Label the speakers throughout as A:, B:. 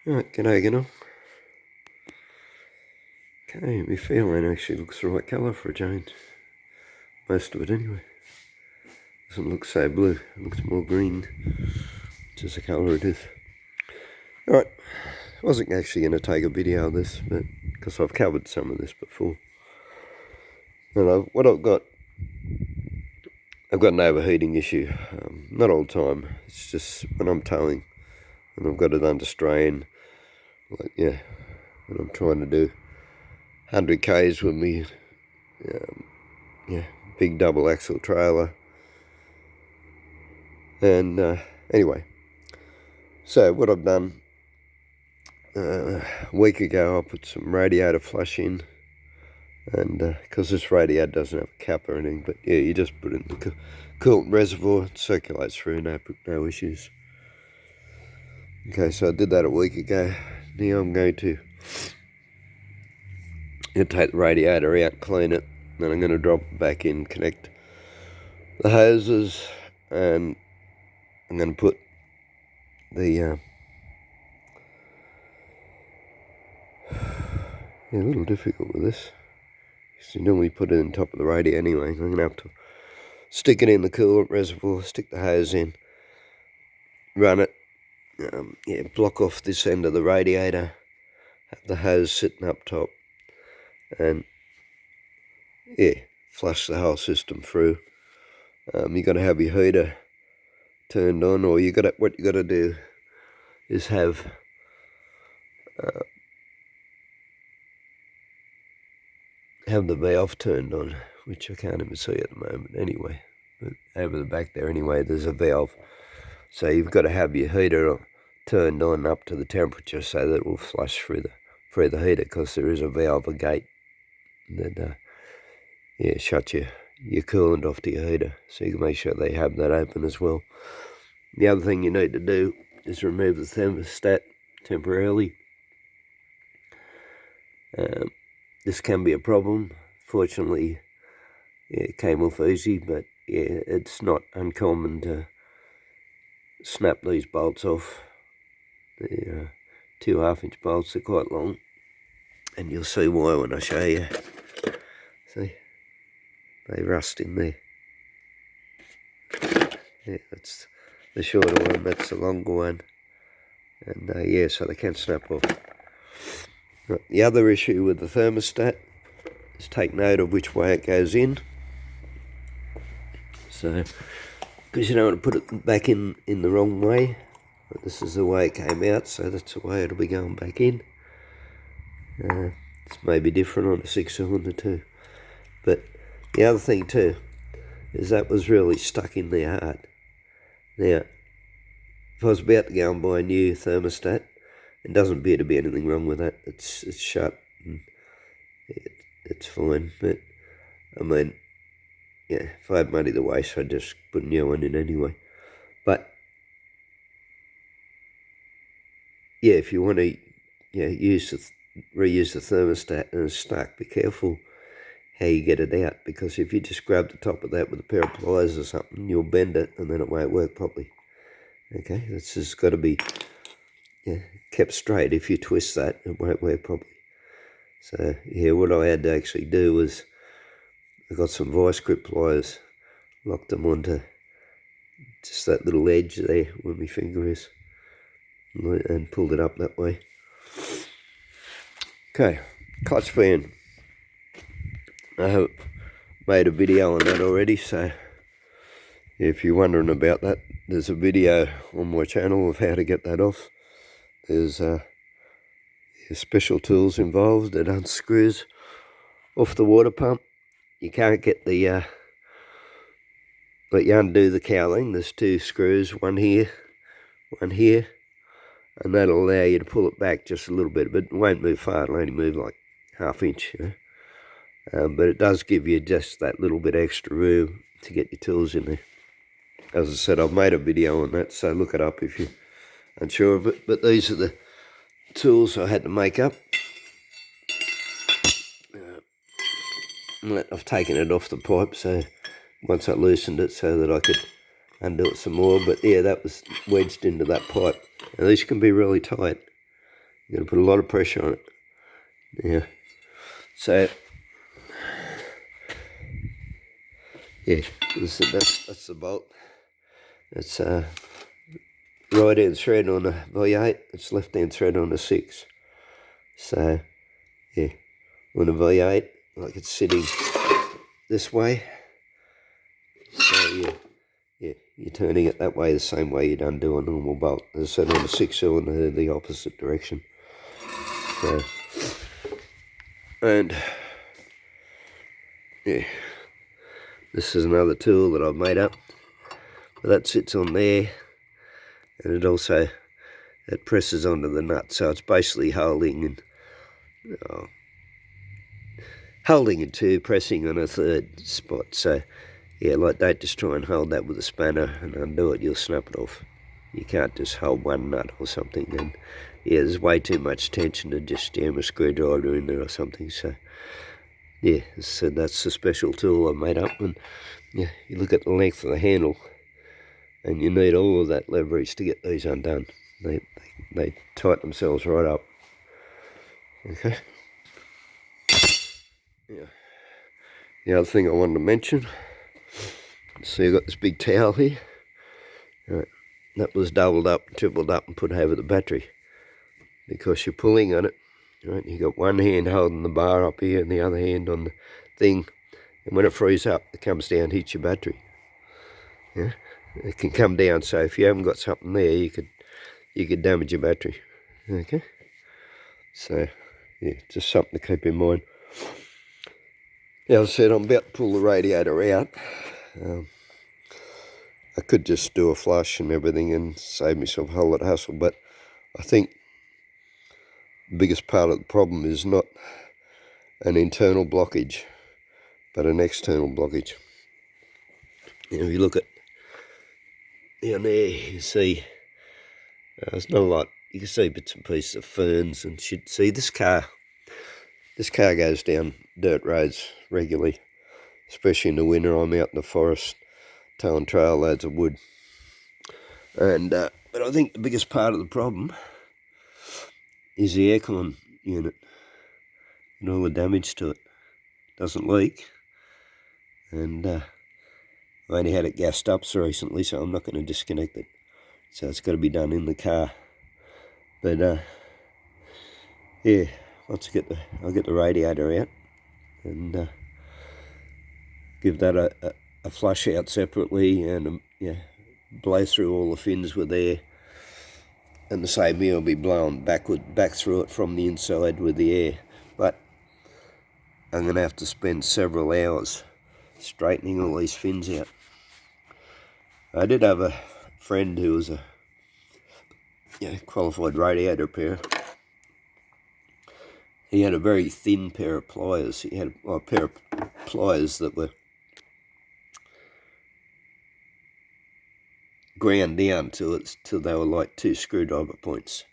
A: Right, g'day again all. Okay, my Fairlane actually looks the right colour for a change. Most of it anyway. Doesn't look so blue, it looks more green, which is the colour it is. Alright, I wasn't actually going to take a video of this, but because I've covered some of this before. And I've got an overheating issue, not all the time, it's just when I'm towing and I've got it under strain, like when I'm trying to do 100 k's with me big double axle trailer. And anyway, so what I've done, a week ago I put some radiator flush in, and because this radiator doesn't have a cap or anything, but yeah, you just put it in the coolant reservoir, it circulates through, no issues. Okay, so I did that a week ago. Now I'm going to take the radiator out, clean it, then I'm going to drop it back in, connect the hoses, and I'm going to put the a little difficult with this, because you normally put it on top of the radiator anyway. I'm going to have to stick it in the coolant reservoir, stick the hose in, run it, block off this end of the radiator, have the hose sitting up top, and flush the whole system through. You got to have your heater turned on, or what you got to do is have the valve turned on, which I can't even see at the moment anyway, but over the back there anyway there's a valve, so you've got to have your heater turned on up to the temperature so that it will flush through the heater, because there is a valve, a gate that shuts your coolant off to your heater, so you can make sure they have that open as well. The other thing you need to do is remove the thermostat temporarily. This can be a problem. Fortunately, it came off easy, but it's not uncommon to snap these bolts off. The 2 half-inch bolts are quite long, and you'll see why when I show you. See, they rust in there. Yeah, that's the shorter one, that's the longer one, and so they can snap off. Right. The other issue with the thermostat is take note of which way it goes in. So, because you don't want to put it back in the wrong way. But this is the way it came out, so that's the way it'll be going back in. It's maybe different on a 6-cylinder too. But the other thing too is that was really stuck in there hard. Now, if I was about to go and buy a new thermostat, it doesn't appear to be anything wrong with that. It's shut and it's fine. But I mean, if I had money to waste, I'd just put a new one in anyway. But if you want to reuse the thermostat and it's stuck, be careful how you get it out, because if you just grab the top of that with a pair of pliers or something, you'll bend it and then it won't work properly. Okay, it's just got to be kept straight. If you twist that, it won't work properly. So what I had to actually do was I got some vice grip pliers, locked them onto just that little edge there where my finger is, and pulled it up that way. Okay, clutch fan. I have made a video on that already, so if you're wondering about that, there's a video on my channel of how to get that off. There's special tools involved that unscrews off the water pump. You can't get but you undo the cowling. There's 2 screws, one here, and that'll allow you to pull it back just a little bit, but it won't move far, it'll only move like 1/2 inch, but it does give you just that little bit extra room to get your tools in there. As I said, I've made a video on that, so look it up if you're unsure of it, but these are the tools I had to make up. I've taken it off the pipe, so once I loosened it so that I could undo it some more, but that was wedged into that pipe. Now these can be really tight, You're going to put a lot of pressure on it. Yeah. So, yeah, that's the bolt. It's right hand thread on the V8. It's left hand thread on the 6. So, yeah, on the V8, like it's sitting this way. So yeah, you're turning it that way the same way you'd undo a normal bolt. As I said, on the 6-cylinder, the opposite direction. So, and yeah, this is another tool that I've made up. But that sits on there, and it presses onto the nut. So it's basically holding in two, pressing on a third spot. So yeah, like don't just try and hold that with a spanner and undo it, you'll snap it off. You can't just hold one nut or something, and yeah, there's way too much tension to just jam a screwdriver in there or something. So yeah, so that's a special tool I made up. And yeah, you look at the length of the handle, and you need all of that leverage to get these undone. They tighten themselves right up. Okay. Yeah. The other thing I wanted to mention, so you've got this big towel here. Right. That was doubled up, tripled up and put over the battery, because you're pulling on it. Right, you got one hand holding the bar up here and the other hand on the thing, and when it frees up, it comes down, hits your battery. Yeah, it can come down. So if you haven't got something there, you could damage your battery. Okay, so yeah, just something to keep in mind. As I said, I'm about to pull the radiator out. I could just do a flush and everything and save myself a whole lot of hassle, but I think the biggest part of the problem is not an internal blockage, but an external blockage. You know, if you look at down there, you see there's not a lot. You can see bits and pieces of ferns and shit. See, this car goes down dirt roads regularly, especially in the winter. I'm out in the forest towing trail loads of wood, and but I think the biggest part of the problem is the aircon unit and all the damage to it. Doesn't leak, and I only had it gassed up so recently, so I'm not going to disconnect it. So it's got to be done in the car. But yeah, I'll get the radiator out and give that a flush out separately, and yeah, blow through all the fins with air, and the same here will be blown back through it from the inside with the air. But I'm going to have to spend several hours straightening all these fins out. I did have a friend who was a qualified radiator repairer. He had a very thin pair of pliers. He had a pair of pliers that were ground down till they were like 2 screwdriver points.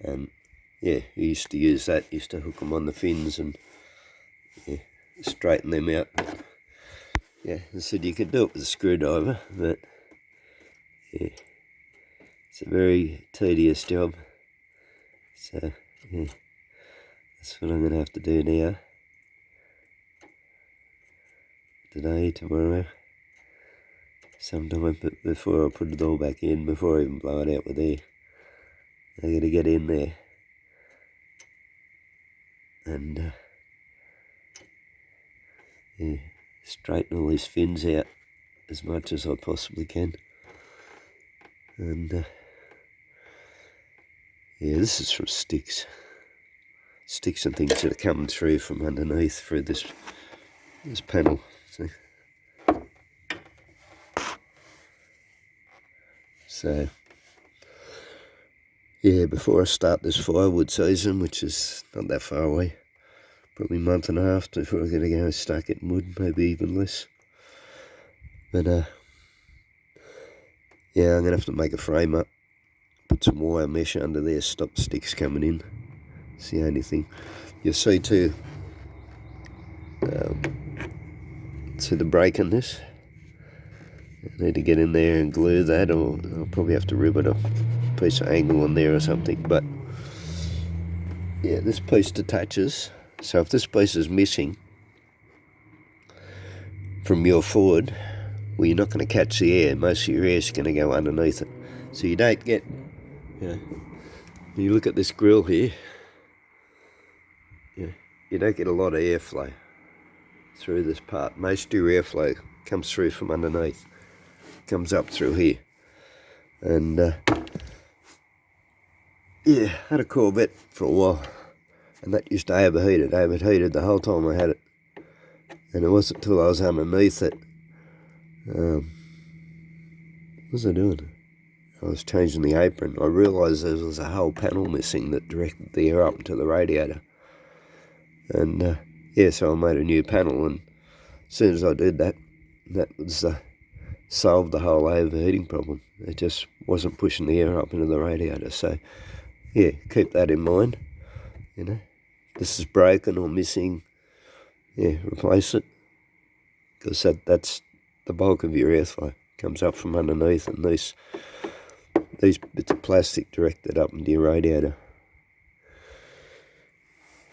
A: And yeah, he used to use that. He used to hook them on the fins and straighten them out. Yeah, I said you could do it with a screwdriver, but yeah, it's a very tedious job. So yeah, that's what I'm going to have to do now. Today, tomorrow, sometime before I put it all back in, before I even blow it out with air. I'm going to get in there and yeah, straighten all these fins out as much as I possibly can. And yeah, this is from sticks and things that are coming through from underneath through this panel. See? So yeah, before I start this firewood season, which is not that far away, probably a month and a half before I'm going to go and start getting wood, maybe even less. But yeah, I'm going to have to make a frame up, put some wire mesh under there, stop the sticks coming in. It's the only thing. You'll see too, see the break in this? I need to get in there and glue that, or I'll probably have to rivet a piece of angle on there or something. But yeah, this piece detaches. So if this piece is missing from your Ford, well, you're not going to catch the air. Most of your air is going to go underneath it. So you don't get, you look at this grill here, you don't get a lot of airflow through this part. Most of your airflow comes through from underneath, comes up through here. And yeah, had a Corvette for a while, and that used to overheat. It overheated the whole time I had it, and it wasn't until I was underneath it. What was I doing? I was changing the apron. I realised there was a whole panel missing that directed the air up into the radiator. And yeah, so I made a new panel, and as soon as I did that, that was solved the whole overheating problem. It just wasn't pushing the air up into the radiator. So yeah, keep that in mind. You know, this is broken or missing, yeah, replace it, because that's the bulk of your airflow comes up from underneath, and these bits of plastic directed up into your radiator.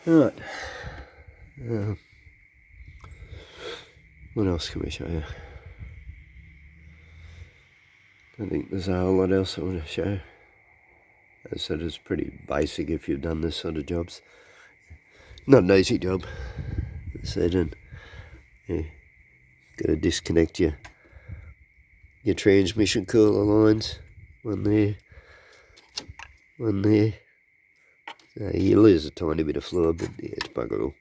A: Right. What else can we show you? I think there's a whole lot else I want to show. As I said, it's pretty basic if you've done this sort of jobs. Not an easy job. As I said, and yeah, got to disconnect your transmission cooler lines. One there. You lose a tiny bit of fluid, but yeah, it's bugger all.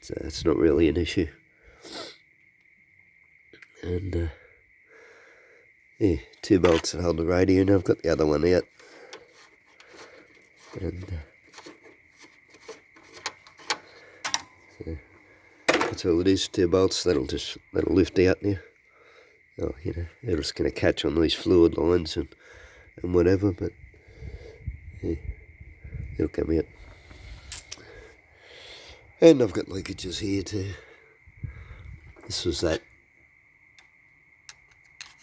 A: So it's not really an issue. And yeah, 2 bolts that hold the radio, and I've got the other one out. And so that's all it is, 2 bolts. That'll lift out now. Oh, you know, they're just going to catch on these fluid lines and whatever, but yeah, it'll come out. And I've got leakages here too. This was that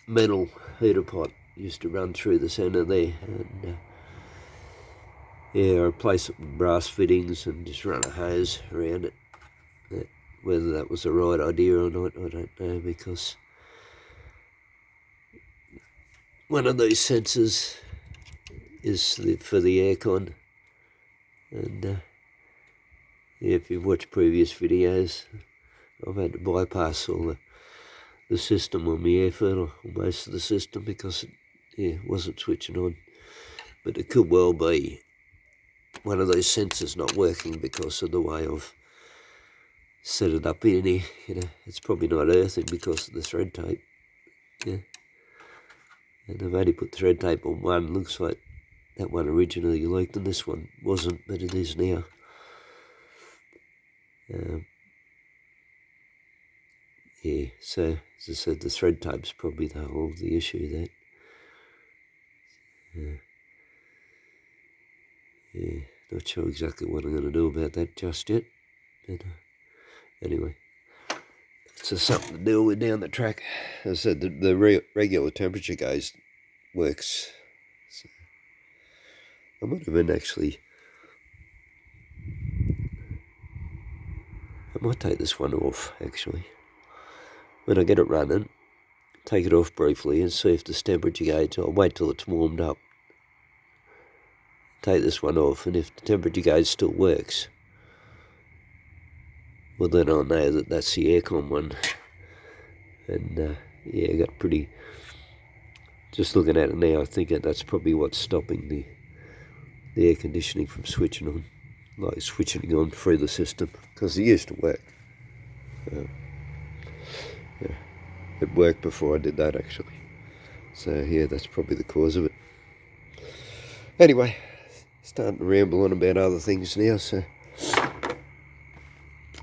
A: metal heater pipe used to run through the centre there, and yeah, I replaced it with brass fittings and just run a hose around it. Whether that was the right idea or not, I don't know, because one of these sensors is for the aircon, and yeah, if you've watched previous videos, I've had to bypass all the system on my air filter, or most of the system, because it wasn't switching on. But it could well be one of those sensors not working because of the way I've set it up in here. You know, it's probably not earthing because of the thread tape. Yeah, and I've only put thread tape on one. Looks like that one originally leaked, and this one wasn't, but it is now. Yeah, so as I said, the thread tape's probably the whole of the issue there. Yeah, not sure exactly what I'm going to do about that just yet, but anyway, it's just something to deal with down the track. As I said, the regular temperature gauge works. So I might have been actually, I might take this one off actually. When I get it running, take it off briefly and see if this temperature gauge, I'll wait till it's warmed up. Take this one off, and if the temperature gauge still works, well then I'll know that that's the aircon one. And yeah, I got pretty, just looking at it now, I think that's probably what's stopping the air conditioning from switching on, like switching on through the system, because it used to work. Yeah, it worked before I did that actually. So yeah, that's probably the cause of it. Anyway, starting to ramble on about other things now, so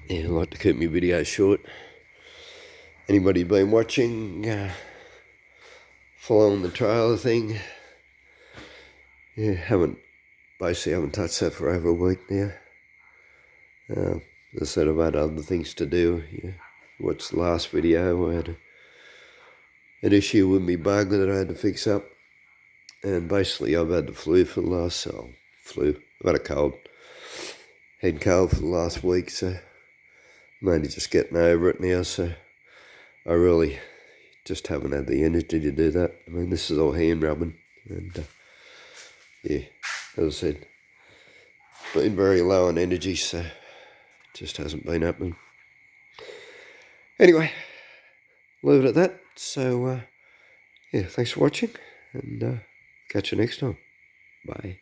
A: yeah, I like to keep my videos short. Anybody been watching, following the trailer thing? Yeah, haven't touched that for over a week now. As I said, I've had other things to do. Yeah. Watched the last video, I had an issue with my bug that I had to fix up. And basically I've had the flu for the last, I've had a cold. head cold for the last week, so I'm only just getting over it now, so I really just haven't had the energy to do that. I mean, this is all hand rubbing, and yeah, as I said, been very low on energy, so just hasn't been happening. Anyway, leave it at that. So yeah, thanks for watching, and catch you next time. Bye.